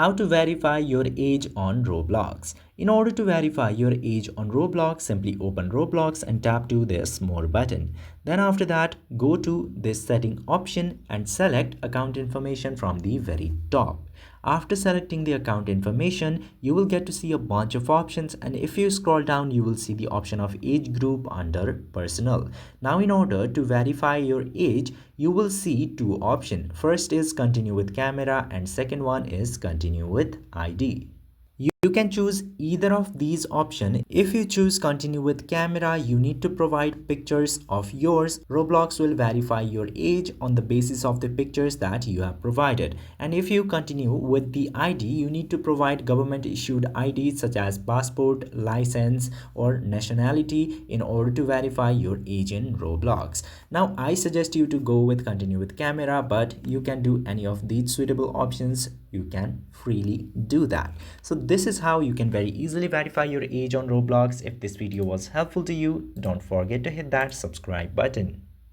How to verify your age on Roblox. In order to verify your age on Roblox, simply open Roblox and tap to this More button. Then after that, go to this setting option and select account information from the very top. After selecting the account information, you will get to see a bunch of options, and if you scroll down, you will see the option of age group under personal. Now in order to verify your age, you will see two options. First is continue with camera and second one is continue with ID. You can choose either of these options. If you choose continue with camera, you need to provide pictures of yours. Roblox will verify your age on the basis of the pictures that you have provided. And if you continue with the ID, you need to provide government issued IDs such as passport, license, or nationality in order to verify your age in Roblox. Now, I suggest you to go with continue with camera, but you can do any of these suitable options. You can freely do that. So this is how you can very easily verify your age on Roblox. If this video was helpful to you, don't forget to hit that subscribe button.